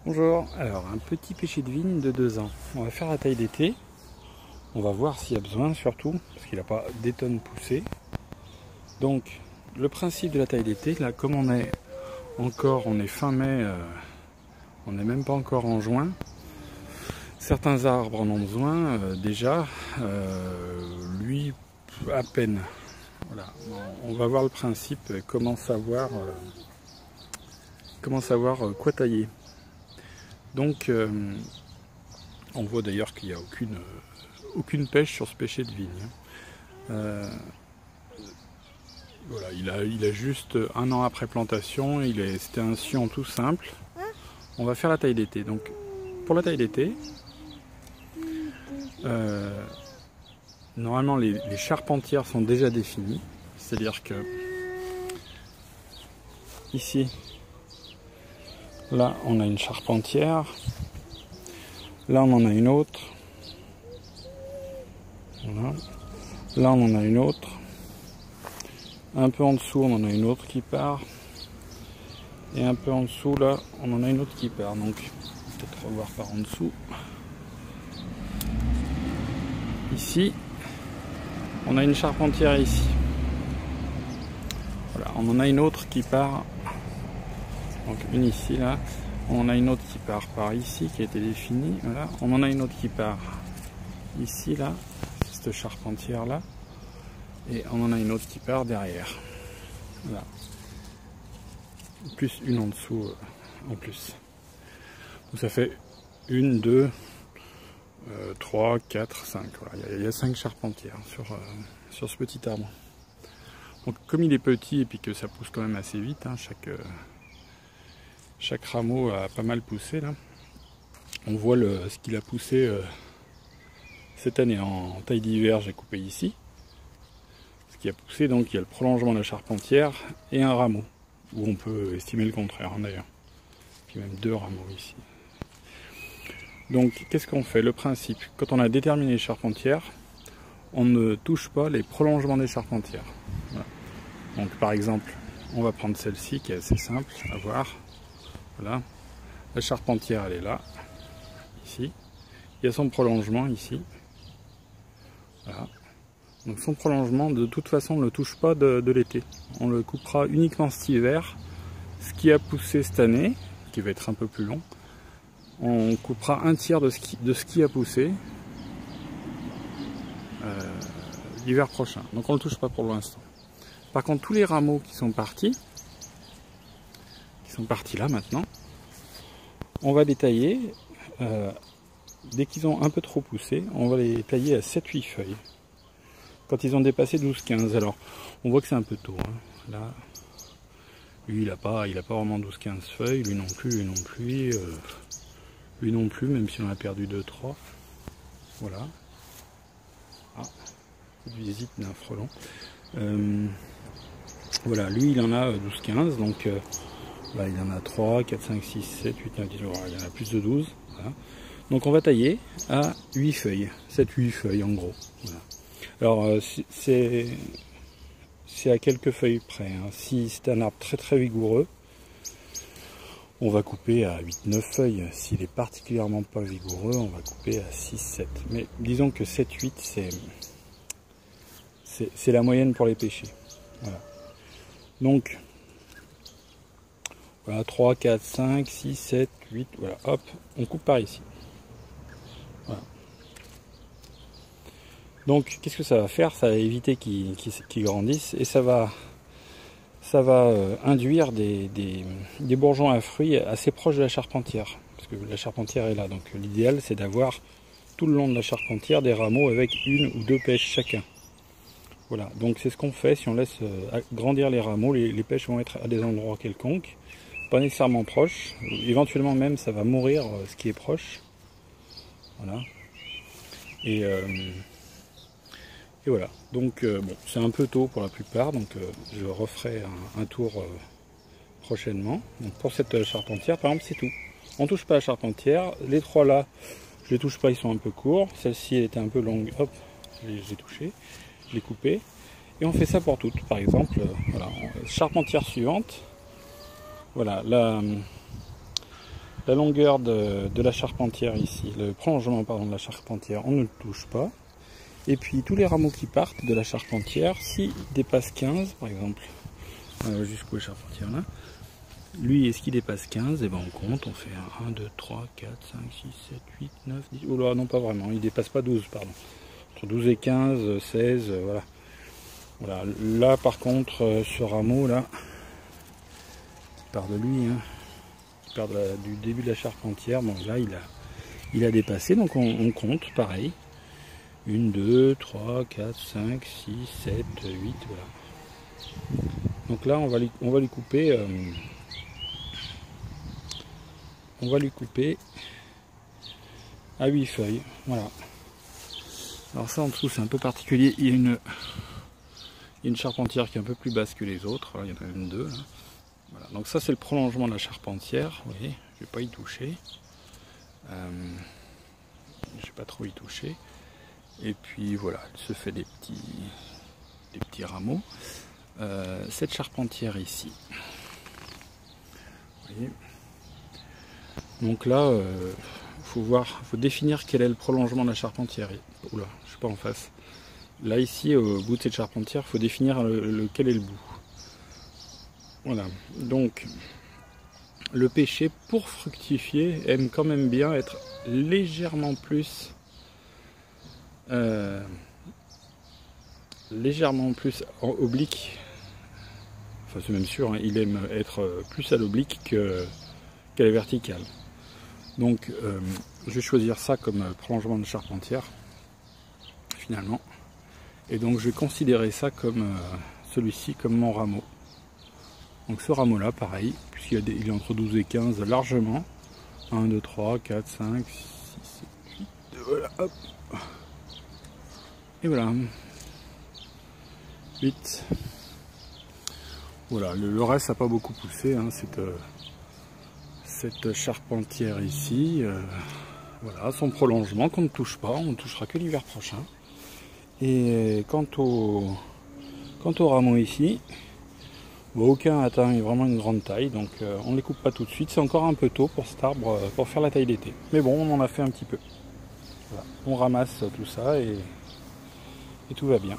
Bonjour, alors un petit pêcher de vigne de 2 ans. On va faire la taille d'été. On va voir s'il y a besoin surtout, parce qu'il n'a pas des tonnes poussées. Donc le principe de la taille d'été, là comme on est fin mai, on n'est même pas encore en juin. Certains arbres en ont besoin déjà, lui à peine. Voilà. On va voir le principe, comment savoir quoi tailler. Donc on voit d'ailleurs qu'il n'y a aucune pêche sur ce pêcher de vigne. Voilà, il a juste 1 an après plantation, c'était un sion tout simple. On va faire la taille d'été. Donc pour la taille d'été, normalement les charpentières sont déjà définies. C'est-à-dire que ici, là on a une charpentière, là on en a une autre, voilà. Là on en a une autre, un peu en dessous on en a une autre qui part, et un peu en dessous là on en a une autre qui part. Donc peut-être revoir par en dessous. Ici on a une charpentière ici, voilà, on en a une autre qui part. Donc une ici, là, on a une autre qui part par ici, qui a été définie, voilà. On en a une autre qui part ici, là, cette charpentière là, et on en a une autre qui part derrière, voilà. Plus une en dessous en plus. Donc ça fait 1, 2, 3, 4, 5, voilà. Il y a 5 charpentières sur ce petit arbre. Donc comme il est petit et puis que ça pousse quand même assez vite, hein, chaque rameau a pas mal poussé là. On voit ce qu'il a poussé cette année en taille d'hiver. J'ai coupé ici ce qui a poussé. Donc il y a le prolongement de la charpentière et un rameau, où on peut estimer le contraire hein, d'ailleurs. Puis même 2 rameaux ici. Donc qu'est-ce qu'on fait? Le principe, quand on a déterminé les charpentières, on ne touche pas les prolongements des charpentières. Voilà. Donc par exemple, on va prendre celle-ci qui est assez simple à voir. Voilà, la charpentière elle est là, ici. Il y a son prolongement ici. Voilà. Donc son prolongement, de toute façon, on ne le touche pas de l'été. On le coupera uniquement cet hiver. Ce qui a poussé cette année, qui va être un peu plus long, on coupera 1/3 de ce qui a poussé l'hiver prochain. Donc on ne le touche pas pour l'instant. Par contre, tous les rameaux qui sont partis là maintenant, on va les tailler dès qu'ils ont un peu trop poussé, on va les tailler à 7-8 feuilles quand ils ont dépassé 12-15. Alors on voit que c'est un peu tôt hein. Là lui il a pas vraiment 12-15 feuilles, lui non plus, même si on a perdu 2-3. Voilà, visite d'un frelon. Voilà, lui il en a 12-15, donc là, il y en a 3, 4, 5, 6, 7, 8, 9, 10, il y en a plus de 12. Voilà. Donc on va tailler à 8 feuilles, 7-8 feuilles en gros. Voilà. Alors c'est à quelques feuilles près. Hein. Si c'est un arbre très très vigoureux, on va couper à 8-9 feuilles. S'il est particulièrement pas vigoureux, on va couper à 6-7. Mais disons que 7-8 c'est la moyenne pour les pêchers. Voilà. Donc voilà, 3, 4, 5, 6, 7, 8, voilà, hop, on coupe par ici. Voilà. Donc, qu'est-ce que ça va faire? Ça va éviter qu'ils grandissent et ça va induire des bourgeons à fruits assez proches de la charpentière. Parce que la charpentière est là, donc l'idéal c'est d'avoir tout le long de la charpentière des rameaux avec 1 ou 2 pêches chacun. Voilà, donc c'est ce qu'on fait. Si on laisse grandir les rameaux, les pêches vont être à des endroits quelconques. Pas nécessairement proche, éventuellement même ça va mourir ce qui est proche. Voilà. Et voilà. Donc bon, c'est un peu tôt pour la plupart, donc je referai un tour prochainement. Donc pour cette charpentière, par exemple, c'est tout. On touche pas à la charpentière. Les 3 là, je les touche pas, ils sont un peu courts. Celle-ci elle était un peu longue, hop, je l'ai touchée, je l'ai coupée. Et on fait ça pour toutes. Par exemple, voilà, charpentière suivante. Voilà, La longueur de la charpentière ici, le prolongement pardon, de la charpentière, on ne le touche pas. Et puis tous les rameaux qui partent de la charpentière, s'ils dépassent 15 par exemple, jusqu'au charpentière là, lui est-ce qu'il dépasse 15, et ben on compte, on fait 1, 2, 3, 4, 5, 6, 7, 8, 9, 10, oh là non pas vraiment, il dépasse pas 12 pardon, entre 12 et 15, 16, voilà. Voilà, là par contre, ce rameau là, qui part de lui, hein, qui part du début de la charpentière, bon là il a dépassé, donc on compte pareil. 1, 2, 3, 4, 5, 6, 7, 8, voilà. Donc là on va lui couper à 8 feuilles, voilà. Alors ça en dessous c'est un peu particulier, il y a une charpentière qui est un peu plus basse que les autres, il y en a même deux là. Voilà. Donc ça c'est le prolongement de la charpentière, vous voyez, je vais pas y toucher, je vais pas trop y toucher. Et puis voilà, elle se fait des petits rameaux. Cette charpentière ici, vous voyez. Donc là, faut définir quel est le prolongement de la charpentière. Oula, je suis pas en face. Là ici, au bout de cette charpentière, il faut définir quel est le bout. Voilà. Donc le pêcher pour fructifier aime quand même bien être légèrement plus oblique, enfin c'est même sûr, hein, il aime être plus à l'oblique qu'à la verticale. Donc je vais choisir ça comme prolongement de charpentière finalement, et donc je vais considérer ça comme celui-ci comme mon rameau. Donc ce rameau là pareil, puisqu'il est entre 12 et 15 largement, 1, 2, 3, 4, 5, 6, 7, 8, voilà, hop. Et voilà, 8. Voilà, le reste n'a pas beaucoup poussé, hein, cette charpentière ici. Voilà, son prolongement qu'on ne touche pas, on ne touchera que l'hiver prochain. Et quant au rameau ici, bon, aucun atteint vraiment une grande taille, donc on ne les coupe pas tout de suite. C'est encore un peu tôt pour cet arbre, pour faire la taille d'été. Mais bon, on en a fait un petit peu. Voilà, on ramasse tout ça et tout va bien.